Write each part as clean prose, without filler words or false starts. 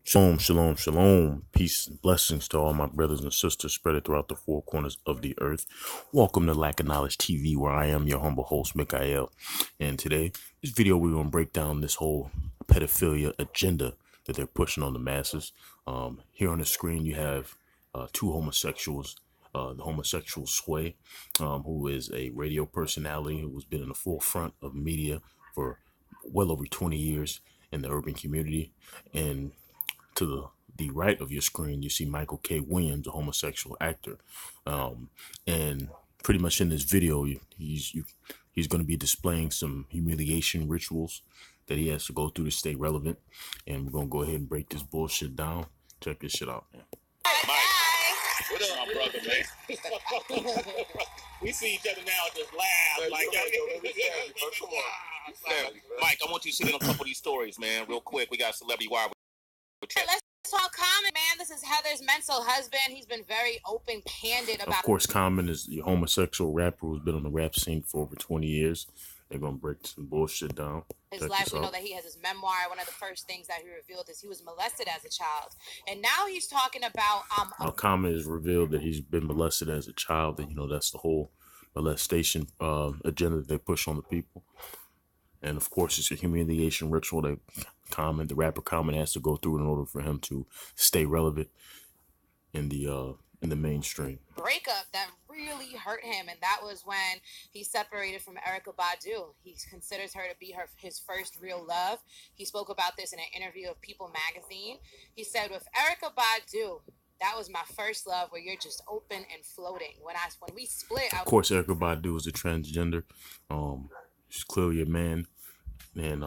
Shalom, shalom, shalom. Peace and blessings to all my brothers and sisters spread throughout the four corners of the earth. Welcome to Lack of Knowledge TV, where I am your humble host, Mikael. And today, this video, we're going to break down this whole pedophilia agenda that they're pushing on the masses. Here on the screen, you have two homosexuals. The homosexual Sway, who is a radio personality who has been in the forefront of media for well over 20 years in the urban community. And to the right of your screen, you see Michael K. Williams, a homosexual actor. And pretty much in this video, he's going to be displaying some humiliation rituals that he has to go through to stay relevant. And we're going to go ahead and break this bullshit down. Check this shit out, man. Mike, what up, my brother, man? We see each other now, just laugh. Like, come on. Mike, I want you to sit in on a couple of these stories, man, real quick. We got Celebrity Wire. Let's talk Common, man. This is Heather's mental husband. He's been very open-handed about. Of course, Common is the homosexual rapper who's been on the rap scene for over 20 years. They're going to break some bullshit down. His life, we know that he has his memoir. One of the first things that he revealed is he was molested as a child. And now he's talking about... Common has revealed that he's been molested as a child. And, that's the whole molestation agenda that they push on the people. And, of course, it's a humiliation ritual that the rapper Common has to go through in order for him to stay relevant in the mainstream. Breakup that really hurt him, and that was when he separated from Erykah Badu. He considers her to be his first real love. He spoke about this in an interview with People magazine. He said, with Erykah Badu, that was my first love, where you're just open and floating. When we split, of course, Erykah Badu is a transgender. She's clearly a man, and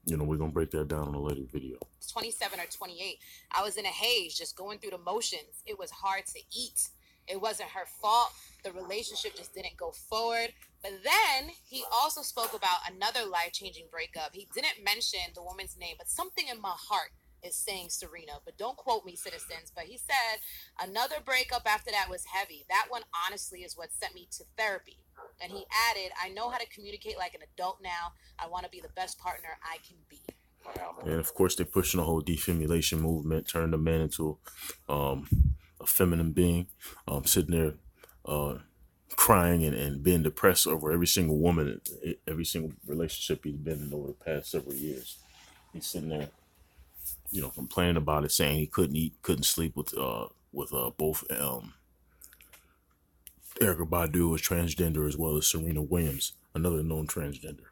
we're gonna break that down in a later video. 27 or 28. I was in a haze, just going through the motions. It was hard to eat. It wasn't her fault. The relationship just didn't go forward. But then he also spoke about another life-changing breakup. He didn't mention the woman's name, but something in my heart is saying Serena. But don't quote me, citizens. But he said another breakup after that was heavy. That one, honestly, is what sent me to therapy. And he added, I know how to communicate like an adult now. I want to be the best partner I can be. And of course, they're pushing the whole defemulation movement, turning the man into a feminine being, sitting there crying and being depressed over every single woman, every single relationship he's been in over the past several years. He's sitting there, complaining about it, saying he couldn't eat, couldn't sleep with both Erykah Badu is transgender, as well as Serena Williams, another known transgender.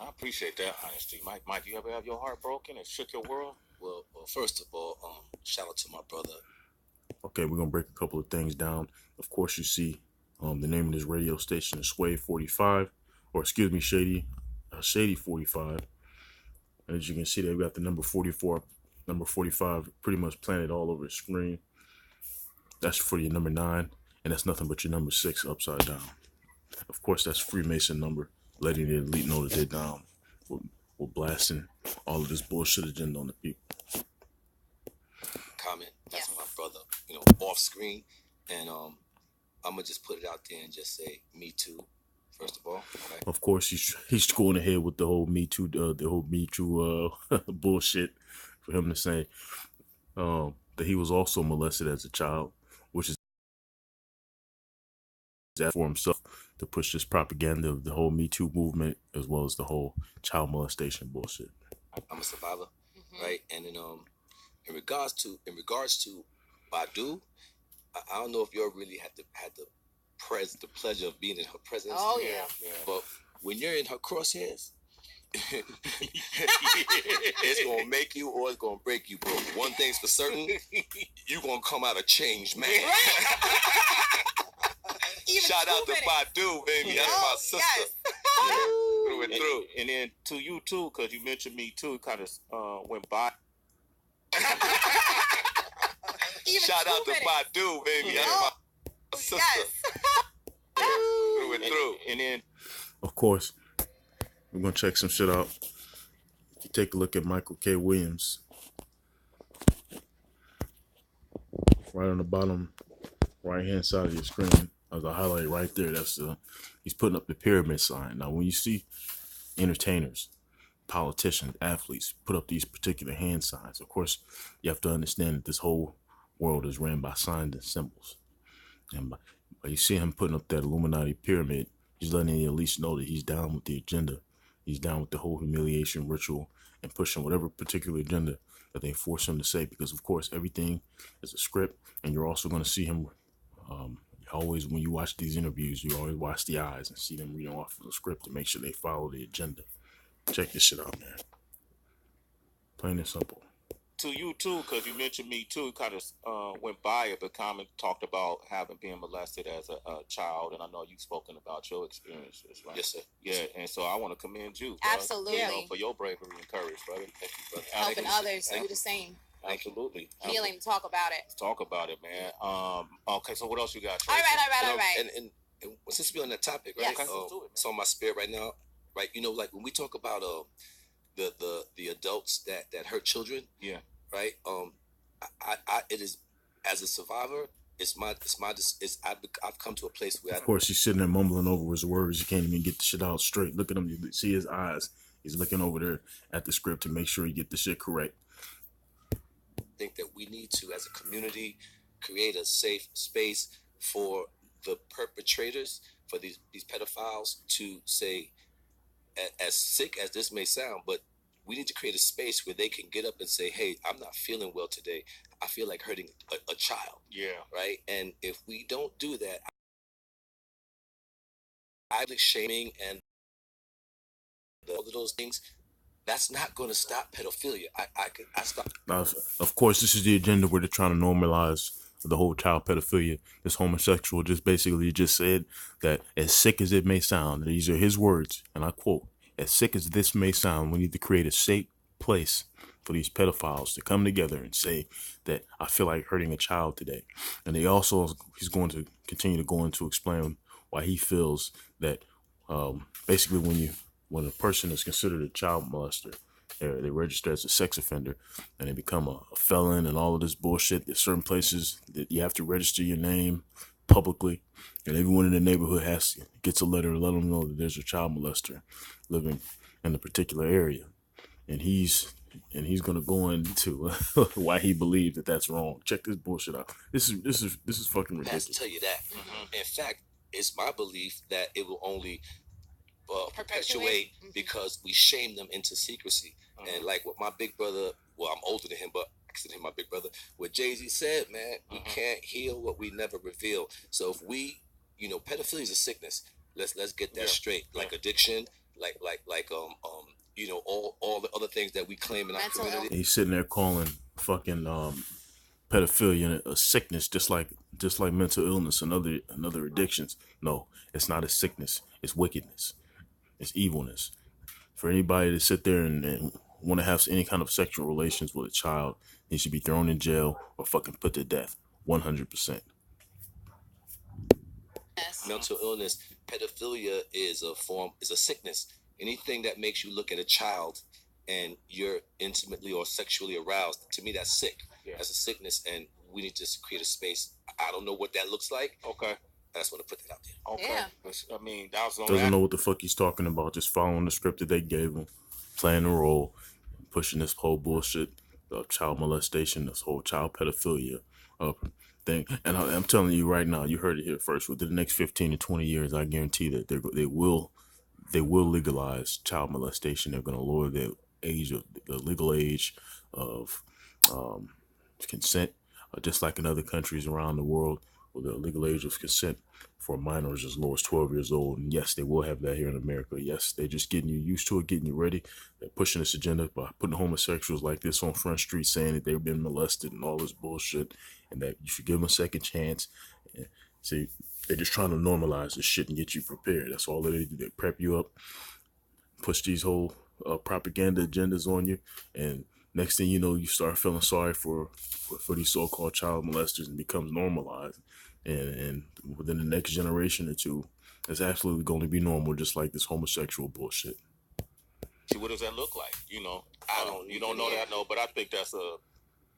I appreciate that honesty, Mike. Mike, you ever have your heart broken and shook your world? Well, first of all, shout out to my brother. Okay, we're gonna break a couple of things down. Of course, you see, the name of this radio station is Sway 45, or excuse me, Shady 45. And as you can see, they've got the number 44, number 45, pretty much planted all over the screen. That's for your number 9. And that's nothing but your number 6 upside down. Of course, that's Freemason number, letting the elite know that they're down. We're blasting all of this bullshit agenda on the people. Comment, that's my brother, off screen. And I'm going to just put it out there and just say, me too, first of all. Okay? Of course, he's going ahead with the whole Me Too, bullshit for him to say that he was also molested as a child, which is that for himself to push this propaganda of the whole Me Too movement, as well as the whole child molestation bullshit. I'm a survivor, right? And then in regards to Badu, I don't know if you all really had the pleasure of being in her presence. Oh yeah. But when you're in her crosshairs, it's gonna make you or it's gonna break you, bro. One thing's for certain, you're gonna come out a changed man. Shout out to Badu, baby. That's my sister. Yes. Through and through. And then to you too, because you mentioned Me Too, kind of went by. Shout out to Badu, baby. That's my sister. Yes. Through and through. And then, of course, we're gonna check some shit out. If you take a look at Michael K. Williams, right on the bottom right hand side of your screen, as I highlight right there, he's putting up the pyramid sign. Now, when you see entertainers politicians, athletes put up these particular hand signs. Of course, you have to understand that this whole world is ran by signs and symbols. And by you see him putting up that Illuminati pyramid, he's letting the elites know that he's down with the agenda. He's down with the whole humiliation ritual and pushing whatever particular agenda that they force him to say. Because of course, everything is a script, and you're also going to see him. Always, when you watch these interviews, you always watch the eyes and see them reading off of the script to make sure they follow the agenda. Check this shit out, man. Plain and simple. To you too, because you mentioned me too. Kind of went by it, but comment talked about having been molested as a child, and I know you've spoken about your experiences, right? Yes, sir. Yeah, and so I want to commend you, Absolutely, for your bravery and courage, brother. Thank you, brother. Helping others do the same. Absolutely. Healing. Talk about it. Talk about it, man. Okay, so what else you got? All right. And since we're on that topic, right? Yes. It's on my spirit right now, right? Like when we talk about the adults that hurt children, yeah, right? It is, as a survivor, I've come to a place where of course he's sitting there mumbling over his words. He can't even get the shit out straight. Look at him. You see his eyes. He's looking over there at the script to make sure he get the shit correct. I think that we need to, as a community, create a safe space for the perpetrators, for these pedophiles to say, as sick as this may sound, but we need to create a space where they can get up and say, hey, I'm not feeling well today. I feel like hurting a child. Yeah. Right? And if we don't do that, public shaming and all of those things, that's not going to stop pedophilia. I stop. Now, of course, this is the agenda where they're trying to normalize the whole child pedophilia. This homosexual just basically just said that, as sick as it may sound, these are his words, and I quote, as sick as this may sound, we need to create a safe place for these pedophiles to come together and say that I feel like hurting a child today. And he's going to continue to go into explain why he feels that basically when a person is considered a child molester, they register as a sex offender and they become a felon and all of this bullshit. There's certain places that you have to register your name publicly, and everyone in the neighborhood gets a letter to let them know that there's a child molester living in a particular area, and he's gonna go into why he believes that that's wrong. Check this bullshit out. This is fucking ridiculous. I have to tell you that. In fact, it's my belief that it will only perpetuate because we shame them into secrecy. And like what my big brother, well, I'm older than him, but I consider him my big brother. What Jay-Z said, man, we can't heal what we never reveal. So if we, pedophilia is a sickness. Let's get that straight. Like addiction, like all the other things that we claim in our community. He's sitting there calling fucking pedophilia a sickness, just like mental illness and other addictions. No, it's not a sickness. It's wickedness. It's evilness. For anybody to sit there and want to have any kind of sexual relations with a child, they should be thrown in jail or fucking put to death. 100%. Mental illness, pedophilia is a sickness. Anything that makes you look at a child and you're intimately or sexually aroused, to me, that's sick. Yeah. That's a sickness, and we need to create a space. I don't know what that looks like. Okay. I just want to put that out there. Okay. Yeah. I mean, that was doesn't know what the fuck he's talking about. Just following the script that they gave him, playing the role, pushing this whole bullshit of child molestation, this whole child pedophilia thing. And I'm telling you right now, you heard it here first. Within the next 15 to 20 years, I guarantee that they will legalize child molestation. They're going to lower the legal age of consent, just like in other countries around the world, where the legal age of consent for minors as low as 12 years old. And yes, they will have that here in America. Yes, they're just getting you used to it, getting you ready. They're pushing this agenda by putting homosexuals like this on Front Street, saying that they've been molested and all this bullshit, and that you should give them a second chance. And see, they're just trying to normalize this shit and get you prepared. That's all they do. They prep you up, push these whole propaganda agendas on you, and next thing you know, you start feeling sorry for these so-called child molesters, and becomes normalized. And within the next generation or two, it's absolutely going to be normal, just like this homosexual bullshit. See, what does that look like? You don't know that, no, but I think that's a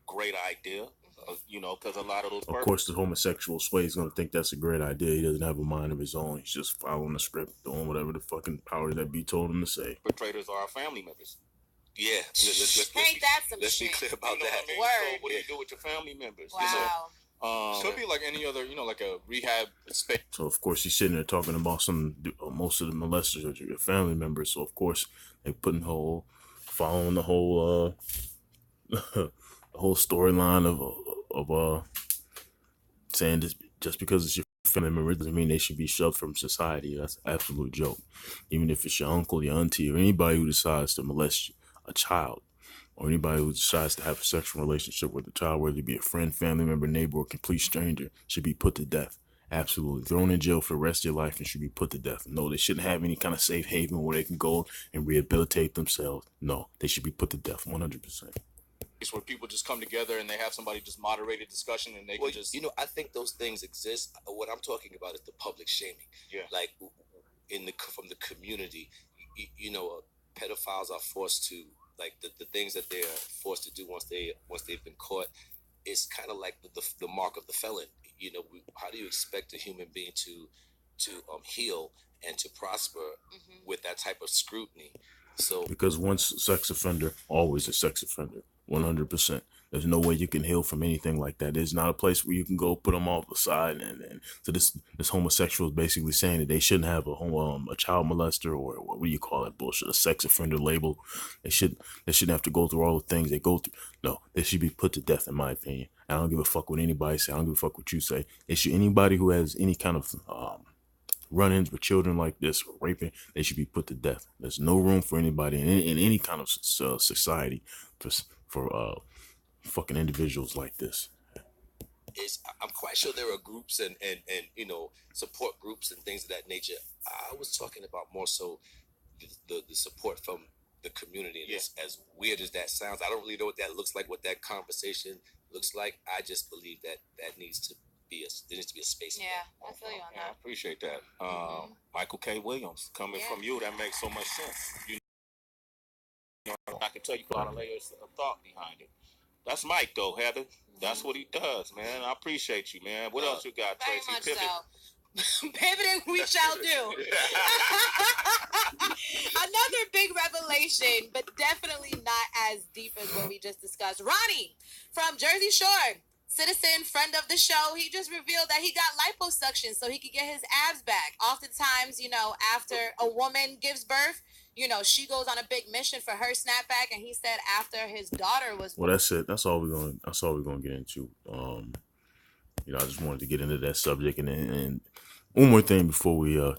great idea. You know, because a lot of those. Of course, the homosexual sway is going to think that's a great idea. He doesn't have a mind of his own. He's just following the script, doing whatever the fucking powers that be told him to say. Perpetrators are our family members. Yeah, Ain't that some let's shit? be clear about You know that. what I mean? Word. So what do you do with your family members? Wow. So it'd be like any other, like a rehab space. So of course he's sitting there talking about most of the molesters are your family members. So of course they following the whole the whole storyline of saying this, just because it's your family member doesn't mean they should be shoved from society. That's an absolute joke. Even if it's your uncle, your auntie, or anybody who decides to molest a child, or anybody who decides to have a sexual relationship with a child, whether it be a friend, family member, neighbor, or complete stranger, should be put to death. Absolutely. Thrown in jail for the rest of their life and should be put to death. No, they shouldn't have any kind of safe haven where they can go and rehabilitate themselves. No, they should be put to death 100%. Where people just come together and they have somebody just moderate a discussion and they can just. I think those things exist. What I'm talking about is the public shaming. Yeah. Like from the community, pedophiles are forced to, like, the things that they're forced to do once they've been caught. It's kind of like the mark of the felon. How do you expect a human being to heal and to prosper with that type of scrutiny? So because once a sex offender, always a sex offender, 100%. There's no way you can heal from anything like that. There's not a place where you can go put them off the side. And so this homosexual is basically saying that they shouldn't have a child molester, or what do you call that bullshit, a sex offender label. They shouldn't have to go through all the things they go through. No, they should be put to death, in my opinion. I don't give a fuck what anybody say. I don't give a fuck what you say. Anybody who has any kind of run-ins with children like this, or raping, they should be put to death. There's no room for anybody in any kind of society for fucking individuals like this. I'm quite sure there are groups and support groups and things of that nature. I was talking about more so the support from the community. And as weird as that sounds, I don't really know what that looks like, what that conversation looks like. I just believe that there needs to be a space. Yeah, I feel you on that. I appreciate that. Michael K. Williams, coming from you, that makes so much sense. I can tell you a lot of layers of thought behind it. That's Mike, though, Heather. That's what he does, man. I appreciate you, man. What else you got, Very Tracy? much Pivot. so. Pivoting we shall do. Another big revelation, but definitely not as deep as what we just discussed. Ronnie from Jersey Shore, citizen, friend of the show, he just revealed that he got liposuction so he could get his abs back. Oftentimes, after a woman gives birth, she goes on a big mission for her snapback, and he said after his daughter was. Well, that's it. That's all we're gonna get into. I just wanted to get into that subject, and one more thing before I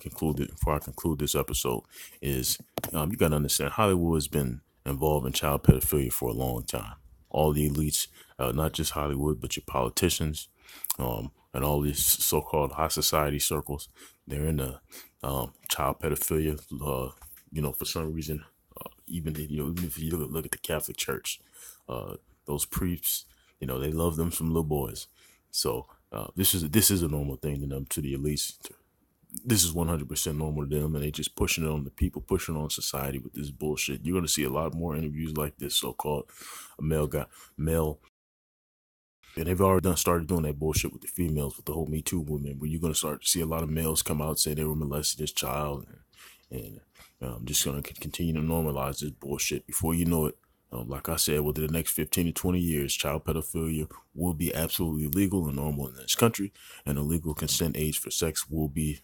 conclude this episode is you gotta understand Hollywood has been involved in child pedophilia for a long time. All the elites, not just Hollywood, but your politicians, and all these so-called high society circles, they're in the child pedophilia. For some reason, even if you look at the Catholic Church, those priests, they love them some little boys. So this is a normal thing to them, to the elites. This is 100% normal to them, and they just pushing it on the people, pushing it on society with this bullshit. You're gonna see a lot more interviews like this, so-called male. And they've already started doing that bullshit with the females, with the whole Me Too movement, where you're gonna start to see a lot of males come out and say they were molested as child, and I'm just going to continue to normalize this bullshit. Before you know it, like I said, within the next 15 to 20 years, child pedophilia will be absolutely legal and normal in this country, and the legal consent age for sex will be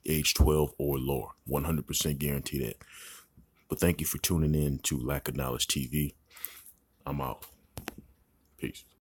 age 12 or lower. 100% guarantee that. But thank you for tuning in to Lack of Knowledge TV. I'm out. Peace.